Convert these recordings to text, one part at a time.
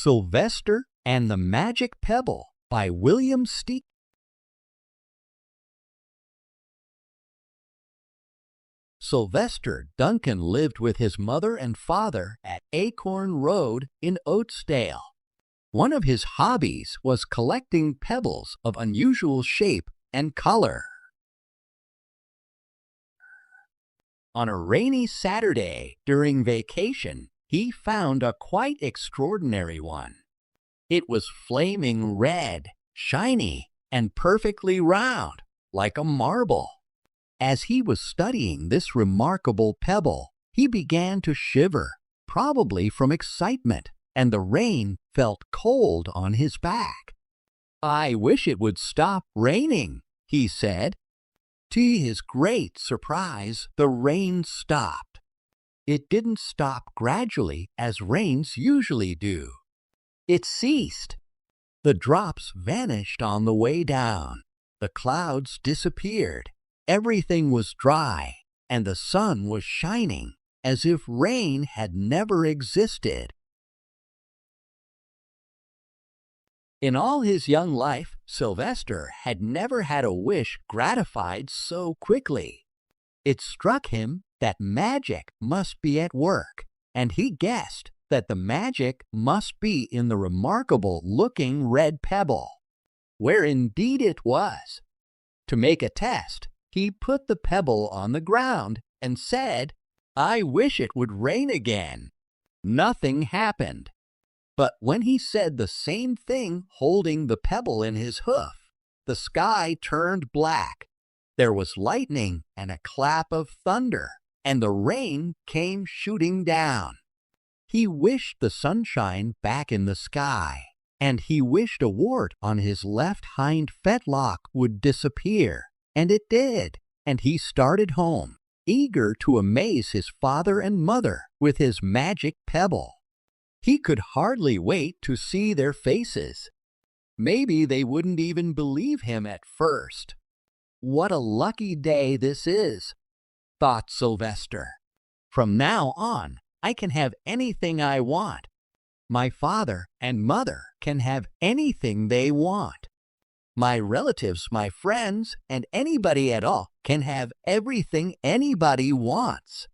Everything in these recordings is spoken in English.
Sylvester and the Magic Pebble by William Steig. Sylvester Duncan lived with his mother and father at Acorn Road in Oatsdale. One of his hobbies was collecting pebbles of unusual shape and color. On a rainy Saturday during vacation, he found a quite extraordinary one. It was flaming red, shiny, and perfectly round, like a marble. As he was studying this remarkable pebble, he began to shiver, probably from excitement, and the rain felt cold on his back. "I wish it would stop raining," he said. To his great surprise, the rain stopped. It didn't stop gradually as rains usually do. It ceased. The drops vanished on the way down. The clouds disappeared. Everything was dry, and the sun was shining as if rain had never existed. In all his young life, Sylvester had never had a wish gratified so quickly. It struck him that magic must be at work, and he guessed that the magic must be in the remarkable-looking red pebble, where indeed it was. To make a test, he put the pebble on the ground and said, "I wish it would rain again." Nothing happened. But when he said the same thing holding the pebble in his hoof, the sky turned black. There was lightning and a clap of thunder, and the rain came shooting down. He wished the sunshine back in the sky, and he wished a wart on his left hind fetlock would disappear, and it did, and he started home, eager to amaze his father and mother with his magic pebble. He could hardly wait to see their faces. Maybe they wouldn't even believe him at first. "What a lucky day this is," thought Sylvester. "From now on, I can have anything I want. My father and mother can have anything they want. My relatives, my friends, and anybody at all can have everything anybody wants."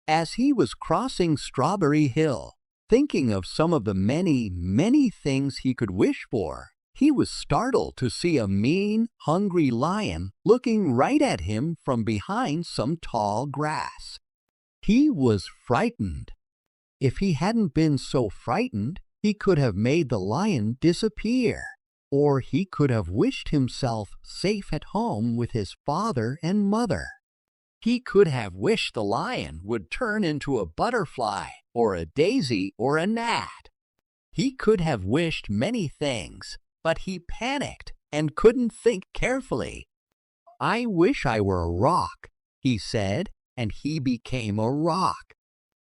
As he was crossing Strawberry Hill, thinking of some of the many, many things he could wish for, he was startled to see a mean, hungry lion looking right at him from behind some tall grass. He was frightened. If he hadn't been so frightened, he could have made the lion disappear, or he could have wished himself safe at home with his father and mother. He could have wished the lion would turn into a butterfly, or a daisy, or a gnat. He could have wished many things, but he panicked and couldn't think carefully. "I wish I were a rock," he said, and he became a rock.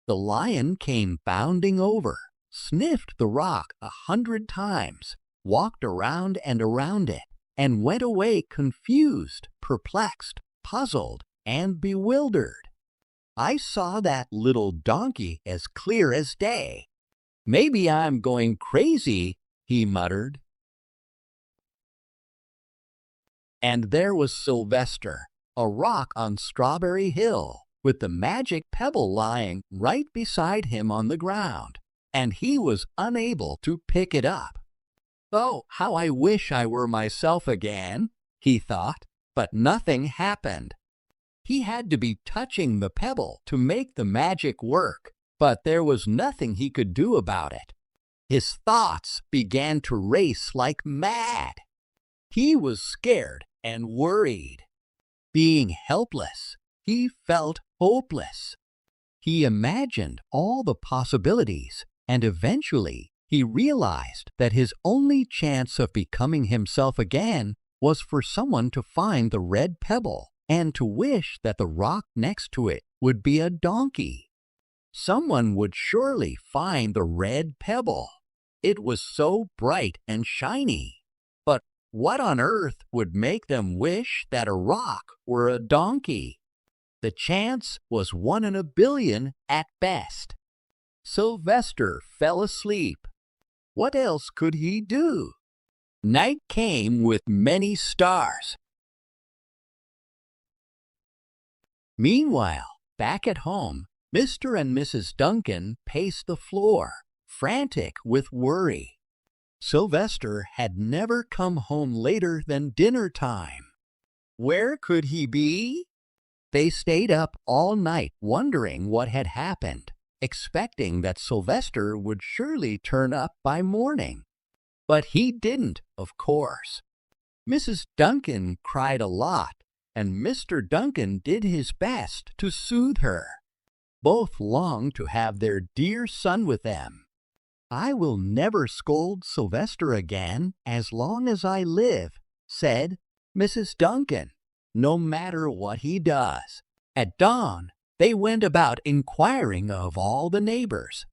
The lion came bounding over, sniffed the rock 100 times, walked around and around it, and went away confused, perplexed, puzzled, and bewildered. "I saw that little donkey as clear as day. Maybe I'm going crazy," he muttered. And there was Sylvester, a rock on Strawberry Hill, with the magic pebble lying right beside him on the ground, and he was unable to pick it up. "Oh, how I wish I were myself again," he thought, but nothing happened. He had to be touching the pebble to make the magic work, but there was nothing he could do about it. His thoughts began to race like mad. He was scared and worried. Being helpless, he felt hopeless. He imagined all the possibilities, and eventually he realized that his only chance of becoming himself again was for someone to find the red pebble and to wish that the rock next to it would be a donkey. Someone would surely find the red pebble. It was so bright and shiny. But what on earth would make them wish that a rock were a donkey? The chance was 1 in a billion at best. Sylvester fell asleep. What else could he do? Night came with many stars. Meanwhile, back at home, Mr. and Mrs. Duncan paced the floor, frantic with worry. Sylvester had never come home later than dinner time. Where could he be? They stayed up all night wondering what had happened, expecting that Sylvester would surely turn up by morning. But he didn't, of course. Mrs. Duncan cried a lot, and Mr. Duncan did his best to soothe her. Both longed to have their dear son with them. "I will never scold Sylvester again as long as I live," said Mrs. Duncan, "no matter what he does." At dawn, they went about inquiring of all the neighbors.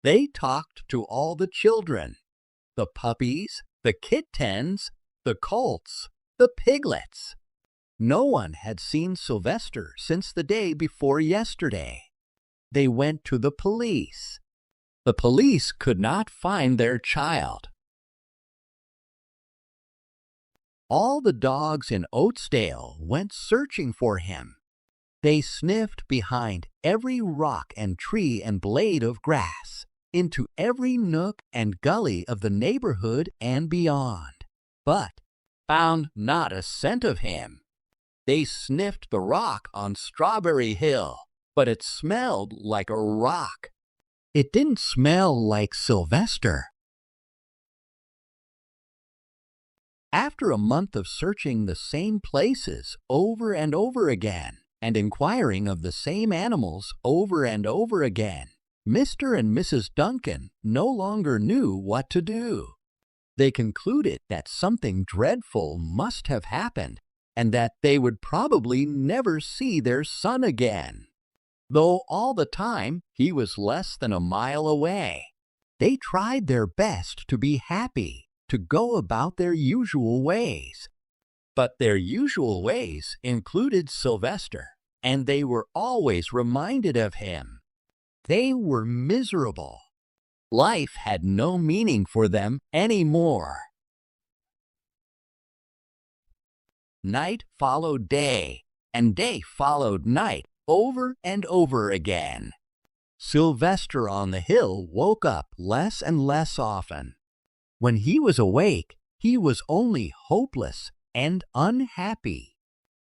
They talked to all the children, the puppies, the kittens, the colts, the piglets. No one had seen Sylvester since the day before yesterday. They went to the police. The police could not find their child. All the dogs in Oatsdale went searching for him. They sniffed behind every rock and tree and blade of grass, into every nook and gully of the neighborhood and beyond, but found not a scent of him. They sniffed the rock on Strawberry Hill, but it smelled like a rock. It didn't smell like Sylvester. After a month of searching the same places over and over again, and inquiring of the same animals over and over again, Mr. and Mrs. Duncan no longer knew what to do. They concluded that something dreadful must have happened, and that they would probably never see their son again, though all the time he was less than a mile away. They tried their best to be happy, to go about their usual ways. But their usual ways included Sylvester, and they were always reminded of him. They were miserable. Life had no meaning for them anymore. Night followed day, and day followed night, over and over again. Sylvester on the hill woke up less and less often. When he was awake, he was only hopeless and unhappy.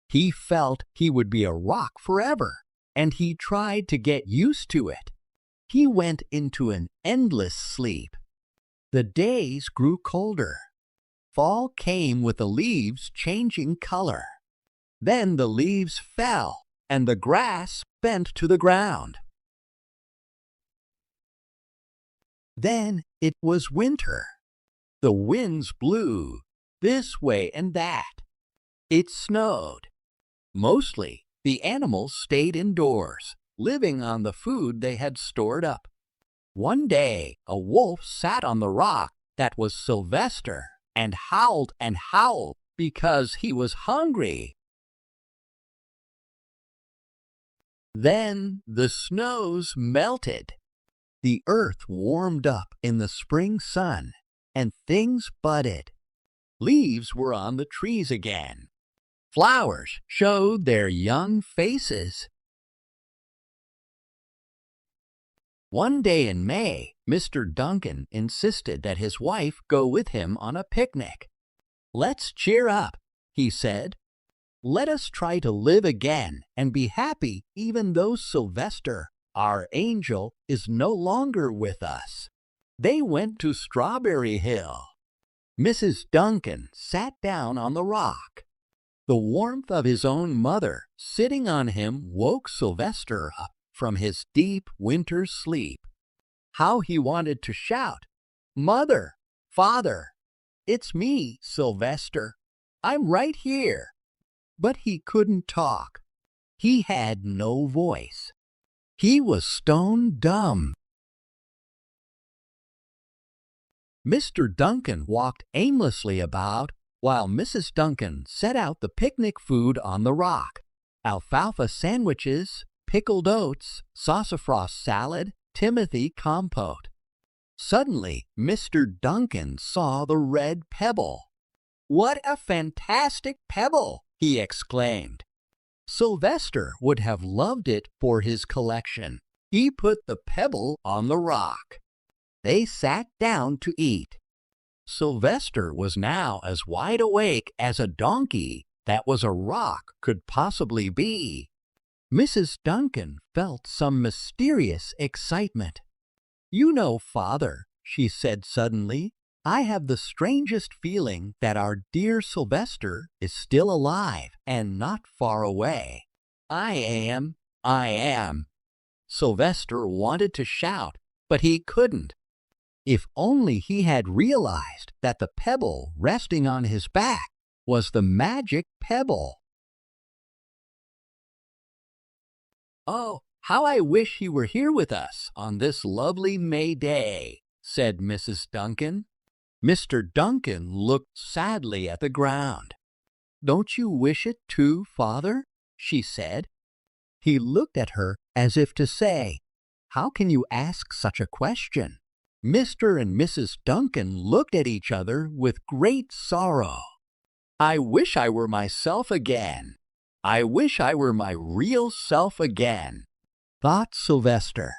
He felt he would be a rock forever, and he tried to get used to it. He went into an endless sleep. The days grew colder. Fall came with the leaves changing color. Then the leaves fell, and the grass bent to the ground. Then it was winter. The winds blew this way and that. It snowed. Mostly, the animals stayed indoors, living on the food they had stored up. One day, a wolf sat on the rock that was Sylvester and howled because he was hungry. Then the snows melted. The earth warmed up in the spring sun, and things budded. Leaves were on the trees again. Flowers showed their young faces. One day in May, Mr. Duncan insisted that his wife go with him on a picnic. "Let's cheer up," he said. "Let us try to live again and be happy even though Sylvester, our angel, is no longer with us." They went to Strawberry Hill. Mrs. Duncan sat down on the rock. The warmth of his own mother sitting on him woke Sylvester up from his deep winter sleep. How he wanted to shout, "Mother, Father, it's me, Sylvester. I'm right here." But he couldn't talk. He had no voice. He was stone dumb. Mr. Duncan walked aimlessly about while Mrs. Duncan set out the picnic food on the rock: alfalfa sandwiches, pickled oats, sassafras salad, Timothy compote. Suddenly, Mr. Duncan saw the red pebble. "What a fantastic pebble!" he exclaimed. Sylvester would have loved it for his collection. He put the pebble on the rock. They sat down to eat. Sylvester was now as wide awake as a donkey that was a rock could possibly be. Mrs. Duncan felt some mysterious excitement. "You know, Father," she said suddenly, "I have the strangest feeling that our dear Sylvester is still alive and not far away." I am. Sylvester wanted to shout, but he couldn't. If only he had realized that the pebble resting on his back was the magic pebble. "Oh, how I wish he were here with us on this lovely May day," said Mrs. Duncan. Mr. Duncan looked sadly at the ground. "Don't you wish it too, Father?" she said. He looked at her as if to say, "How can you ask such a question?" Mr. and Mrs. Duncan looked at each other with great sorrow. "I wish I were myself again. I wish I were my real self again," thought Sylvester.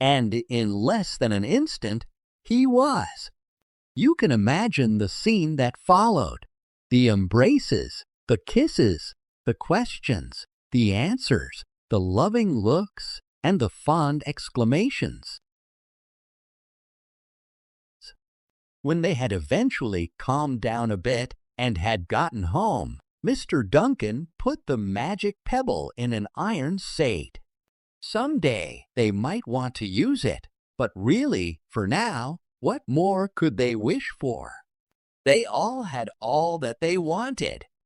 And in less than an instant, he was. You can imagine the scene that followed. The embraces, the kisses, the questions, the answers, the loving looks, and the fond exclamations. When they had eventually calmed down a bit and had gotten home, Mr. Duncan put the magic pebble in an iron safe. Someday they might want to use it, but really, for now, what more could they wish for? They all had all that they wanted.